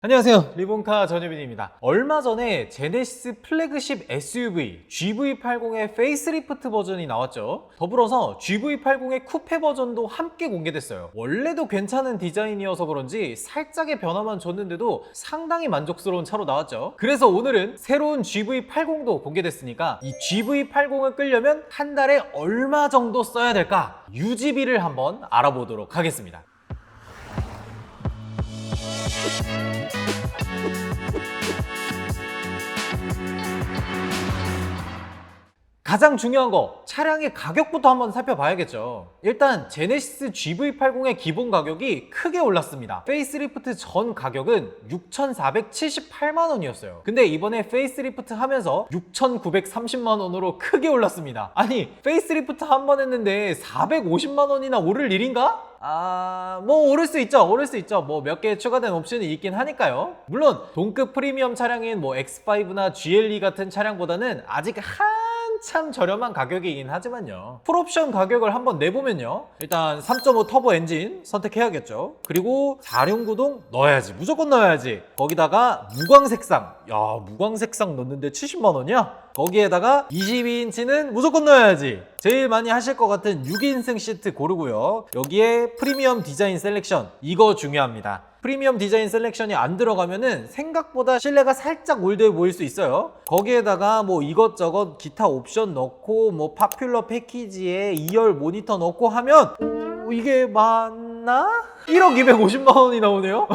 안녕하세요, 리본카 전유빈입니다. 얼마 전에 제네시스 플래그십 SUV GV80의 페이스리프트 버전이 나왔죠. 더불어서 GV80의 쿠페 버전도 함께 공개됐어요. 원래도 괜찮은 디자인이어서 그런지 살짝의 변화만 줬는데도 상당히 만족스러운 차로 나왔죠. 그래서 오늘은 새로운 GV80도 공개됐으니까 이 GV80을 끌려면 한 달에 얼마 정도 써야 될까? 유지비를 한번 알아보도록 하겠습니다. 가장 중요한 거, 차량의 가격부터 한번 살펴봐야겠죠. 일단 제네시스 GV80의 기본 가격이 크게 올랐습니다. 페이스리프트 전 가격은 6,478만 원이었어요. 근데 이번에 페이스리프트 하면서 6,930만 원으로 크게 올랐습니다. 아니, 페이스리프트 한 번 했는데 450만 원이나 오를 일인가? 뭐 오를 수 있죠. 뭐 몇 개 추가된 옵션이 있긴 하니까요. 물론 동급 프리미엄 차량인 뭐 X5나 GLE 같은 차량보다는 아직 한참 저렴한 가격이긴 하지만요. 풀옵션 가격을 한번 내보면요, 일단 3.5 터보 엔진 선택해야겠죠. 그리고 4륜구동 넣어야지, 무조건 넣어야지. 거기다가 무광색상, 야, 무광색상 넣는데 70만 원이야? 거기에다가 22인치는 무조건 넣어야지. 제일 많이 하실 것 같은 6인승 시트 고르고요. 여기에 프리미엄 디자인 셀렉션, 이거 중요합니다. 프리미엄 디자인 셀렉션이 안 들어가면은 생각보다 실내가 살짝 올드해 보일 수 있어요. 거기에다가 뭐 이것저것 기타 옵션 넣고 뭐 파퓰러 패키지에 2열 모니터 넣고 하면 이게 맞나? 1억 250만 원이 나오네요.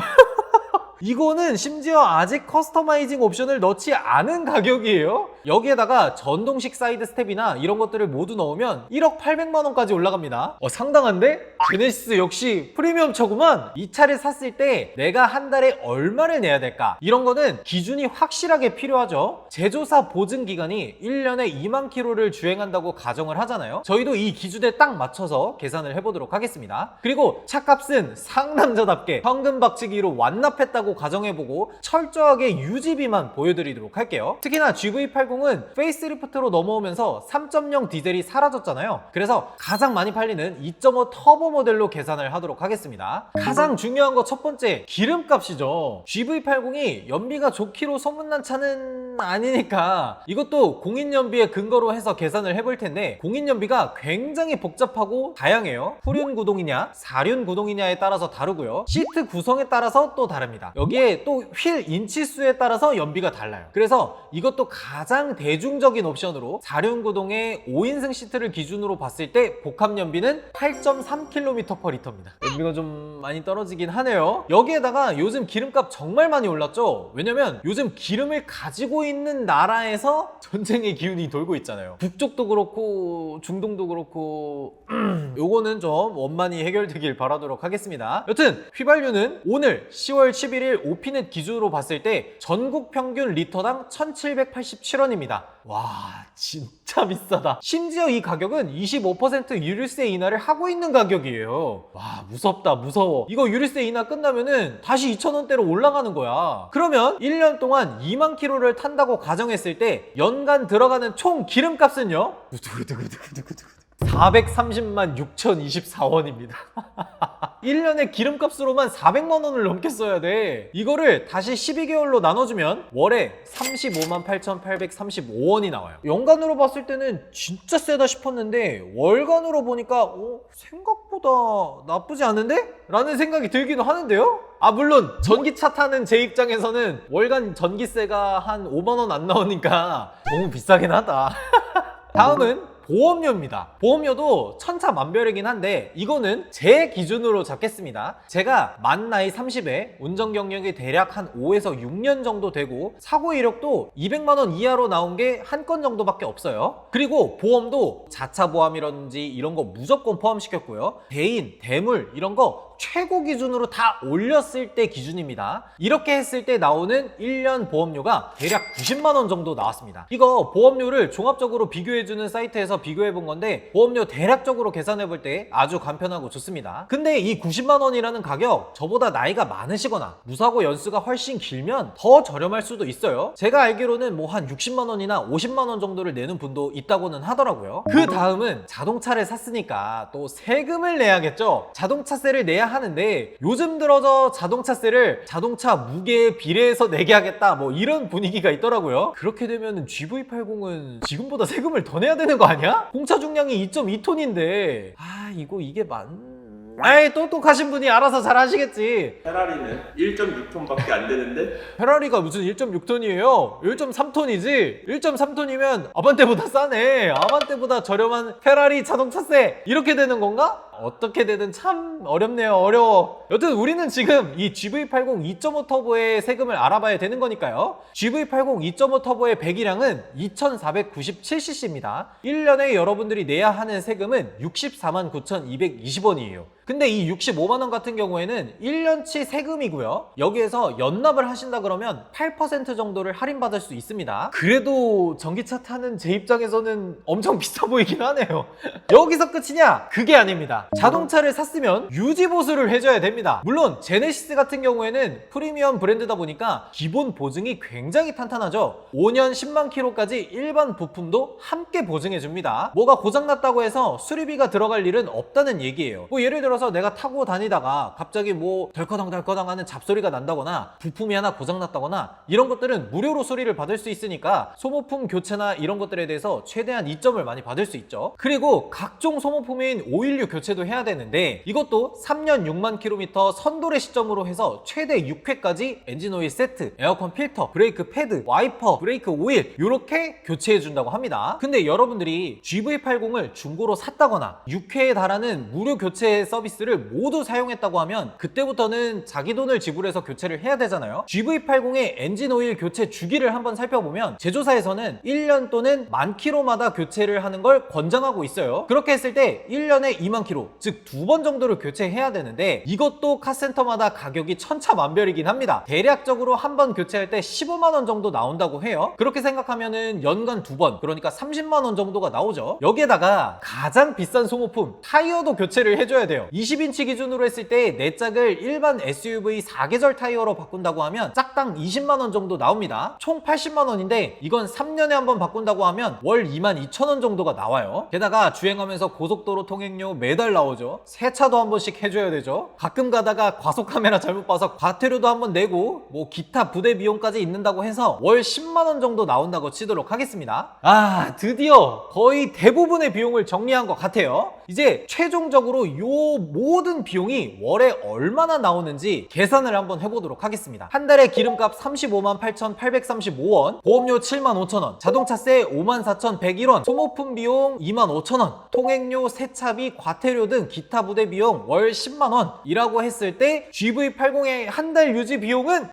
이거는 심지어 아직 커스터마이징 옵션을 넣지 않은 가격이에요. 여기에다가 전동식 사이드 스텝이나 이런 것들을 모두 넣으면 1억 800만 원까지 올라갑니다. 상당한데? 제네시스 역시 프리미엄 차구만. 이 차를 샀을 때 내가 한 달에 얼마를 내야 될까? 이런 거는 기준이 확실하게 필요하죠. 제조사 보증 기간이 1년에 2만 킬로를 주행한다고 가정을 하잖아요. 저희도 이 기준에 딱 맞춰서 계산을 해보도록 하겠습니다. 그리고 차값은 상남자답게 현금 박치기로 완납했다고 가정해보고 철저하게 유지비만 보여드리도록 할게요. 특히나 GV80은 페이스리프트로 넘어오면서 3.0 디젤이 사라졌잖아요. 그래서 가장 많이 팔리는 2.5 터보 모델로 계산을 하도록 하겠습니다. 가장 중요한 거 첫 번째, 기름값이죠. GV80이 연비가 좋기로 소문난 차는 아니니까 이것도 공인연비의 근거로 해서 계산을 해볼 텐데, 공인연비가 굉장히 복잡하고 다양해요. 후륜 구동이냐 4륜 구동이냐에 따라서 다르고요, 시트 구성에 따라서 또 다릅니다. 여기에 또 휠 인치수에 따라서 연비가 달라요. 그래서 이것도 가장 대중적인 옵션으로 4륜 구동의 5인승 시트를 기준으로 봤을 때 복합 연비는 8.3km/L입니다. 연비가 좀 많이 떨어지긴 하네요. 여기에다가 요즘 기름값 정말 많이 올랐죠. 왜냐면 요즘 기름을 가지고 있는 나라에서 전쟁의 기운이 돌고 있잖아요. 북쪽도 그렇고 중동도 그렇고 요거는 좀 원만히 해결되길 바라도록 하겠습니다. 여튼 휘발유는 오늘 10월 11일 오피넷 기준으로 봤을 때 전국 평균 리터당 1,787원입니다. 와, 진짜 비싸다. 심지어 이 가격은 25% 유류세 인하를 하고 있는 가격이에요. 와, 무섭다, 무서워. 이거 유류세 인하 끝나면은 다시 2,000원대로 올라가는 거야. 그러면 1년 동안 2만 킬로를 탄다고 가정했을 때 연간 들어가는 총 기름값은요? 430만 6,024원입니다. 1년에 기름값으로만 400만 원을 넘게 써야 돼. 이거를 다시 12개월로 나눠주면 월에 35만 8,835원이 나와요. 연간으로 봤을 때는 진짜 세다 싶었는데 월간으로 보니까 생각보다 나쁘지 않은데? 라는 생각이 들기도 하는데요? 물론 전기차 타는 제 입장에서는 월간 전기세가 한 5만 원 안 나오니까 너무 비싸긴 하다. 다음은 보험료입니다. 보험료도 천차만별이긴 한데 이거는 제 기준으로 잡겠습니다. 제가 만 나이 30에 운전 경력이 대략 한 5에서 6년 정도 되고 사고 이력도 200만 원 이하로 나온 게 한 건 정도밖에 없어요. 그리고 보험도 자차 보험이라든지 이런 거 무조건 포함시켰고요. 대인, 대물 이런 거 최고 기준으로 다 올렸을 때 기준입니다. 이렇게 했을 때 나오는 1년 보험료가 대략 90만 원 정도 나왔습니다. 이거 보험료를 종합적으로 비교해주는 사이트에서 비교해본 건데 보험료 대략적으로 계산해볼 때 아주 간편하고 좋습니다. 근데 이 90만 원이라는 가격, 저보다 나이가 많으시거나 무사고 연수가 훨씬 길면 더 저렴할 수도 있어요. 제가 알기로는 뭐 한 60만 원이나 50만 원 정도를 내는 분도 있다고는 하더라고요. 그 다음은 자동차를 샀으니까 또 세금을 내야겠죠. 자동차세를 내야 내야 하는데 요즘 들어서 자동차세를 자동차 무게에 비례해서 내게 하겠다 뭐 이런 분위기가 있더라고요. 그렇게 되면 GV80은 지금보다 세금을 더 내야 되는 거 아니야? 공차 중량이 2.2톤인데 이게 아이 똑똑하신 분이 알아서 잘 하시겠지. 페라리는 1.6톤밖에 안 되는데 페라리가 무슨 1.6톤이에요? 1.3톤이지? 1.3톤이면 아반떼보다 싸네. 아반떼보다 저렴한 페라리 자동차세 이렇게 되는 건가? 어떻게 되든 참 어렵네요. 어려워. 여튼 우리는 지금 이 GV80 2.5 터보의 세금을 알아봐야 되는 거니까요. GV80 2.5 터보의 배기량은 2497cc입니다 1년에 여러분들이 내야 하는 세금은 649,220원이에요 근데 이 65만원 같은 경우에는 1년치 세금이고요. 여기에서 연납을 하신다 그러면 8% 정도를 할인받을 수 있습니다. 그래도 전기차 타는 제 입장에서는 엄청 비싸 보이긴 하네요. 여기서 끝이냐? 그게 아닙니다. 자동차를 샀으면 유지보수를 해줘야 됩니다. 물론 제네시스 같은 경우에는 프리미엄 브랜드다 보니까 기본 보증이 굉장히 탄탄하죠. 5년 10만 킬로까지 일반 부품도 함께 보증해줍니다. 뭐가 고장났다고 해서 수리비가 들어갈 일은 없다는 얘기예요. 뭐 예를 들어서 내가 타고 다니다가 갑자기 뭐 덜커덩 하는 잡소리가 난다거나 부품이 하나 고장났다거나 이런 것들은 무료로 수리를 받을 수 있으니까 소모품 교체나 이런 것들에 대해서 최대한 이점을 많이 받을 수 있죠. 그리고 각종 소모품인 오일류 교체도 해야 되는데 이것도 3년 6만 킬로미터 선도래 시점으로 해서 최대 6회까지 엔진오일 세트, 에어컨 필터, 브레이크 패드, 와이퍼, 브레이크 오일 이렇게 교체해 준다고 합니다. 근데 여러분들이 GV80을 중고로 샀다거나 6회에 달하는 무료 교체 서비스를 모두 사용했다고 하면 그때부터는 자기 돈을 지불해서 교체를 해야 되잖아요. GV80의 엔진오일 교체 주기를 한번 살펴보면 제조사에서는 1년 또는 10,000km마다 교체를 하는 걸 권장하고 있어요. 그렇게 했을 때 1년에 2만 킬로, 즉 2번 정도를 교체해야 되는데 이것도 카센터마다 가격이 천차만별이긴 합니다. 대략적으로 한 번 교체할 때 15만원 정도 나온다고 해요. 그렇게 생각하면은 연간 2번, 그러니까 30만원 정도가 나오죠. 여기에다가 가장 비싼 소모품 타이어도 교체를 해줘야 돼요. 20인치 기준으로 했을 때 내 짝을 일반 SUV 4계절 타이어로 바꾼다고 하면 짝당 20만원 정도 나옵니다. 총 80만원인데 이건 3년에 한 번 바꾼다고 하면 월 22,000원 정도가 나와요. 게다가 주행하면서 고속도로 통행료 매달 나오죠. 세차도 한 번씩 해줘야 되죠. 가끔 가다가 과속 카메라 잘못 봐서 과태료도 한 번 내고 뭐 기타 부대 비용까지 있는다고 해서 월 10만원 정도 나온다고 치도록 하겠습니다. 드디어 거의 대부분의 비용을 정리한 것 같아요. 이제 최종적으로 요 모든 비용이 월에 얼마나 나오는지 계산을 한번 해보도록 하겠습니다. 한 달에 기름값 358,835원, 보험료 75,000원, 자동차세 54,101원, 소모품 비용 25,000원, 통행료, 세차비, 과태료 등 기타 부대 비용 월 10만원 이라고 했을 때 GV80의 한 달 유지 비용은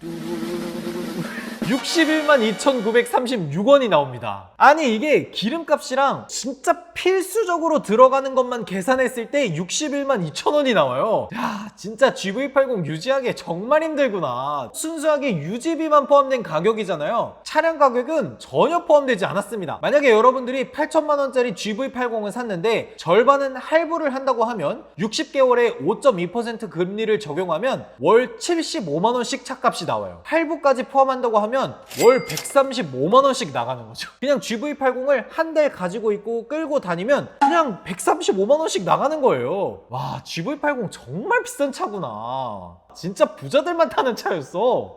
61만 2,936원이 나옵니다. 아니 이게 기름값이랑 진짜 필수적으로 들어가는 것만 계산했을 때 61만 2천원이 나와요. 야 진짜 GV80 유지하기 정말 힘들구나. 순수하게 유지비만 포함된 가격이잖아요. 차량 가격은 전혀 포함되지 않았습니다. 만약에 여러분들이 8천만원짜리 GV80을 샀는데 절반은 할부를 한다고 하면 60개월에 5.2% 금리를 적용하면 월 75만원씩 차값이 나와요. 할부까지 포함한다고 하면 월 135만원씩 나가는 거죠. 그냥 GV80을 한 달 가지고 있고 끌고 다니면 그냥 135만원씩 나가는 거예요. 와 GV80 정말 비싼 차구나. 진짜 부자들만 타는 차였어.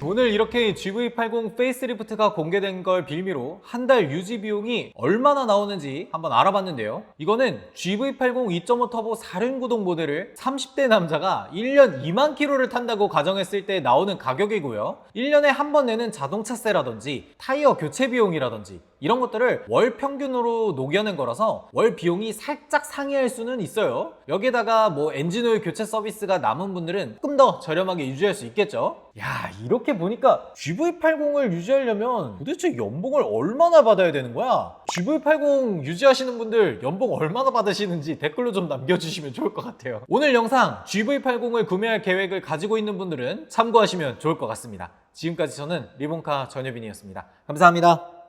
오늘 이렇게 GV80 페이스리프트가 공개된 걸 빌미로 한 달 유지 비용이 얼마나 나오는지 한번 알아봤는데요. 이거는 GV80 2.5 터보 4륜구동 모델을 30대 남자가 1년 2만 킬로를 탄다고 가정했을 때 나오는 가격이고요. 1년에 한 번 내는 자동차세라든지 타이어 교체 비용이라든지 이런 것들을 월 평균으로 녹여낸 거라서 월 비용이 살짝 상회할 수는 있어요. 여기에다가 뭐 엔진오일 교체 서비스가 남은 분들은 조금 더 저렴하게 유지할 수 있겠죠. 야 이렇게 보니까 GV80을 유지하려면 도대체 연봉을 얼마나 받아야 되는 거야? GV80 유지하시는 분들 연봉 얼마나 받으시는지 댓글로 좀 남겨주시면 좋을 것 같아요. 오늘 영상 GV80을 구매할 계획을 가지고 있는 분들은 참고하시면 좋을 것 같습니다. 지금까지 저는 리본카 전효빈이었습니다. 감사합니다.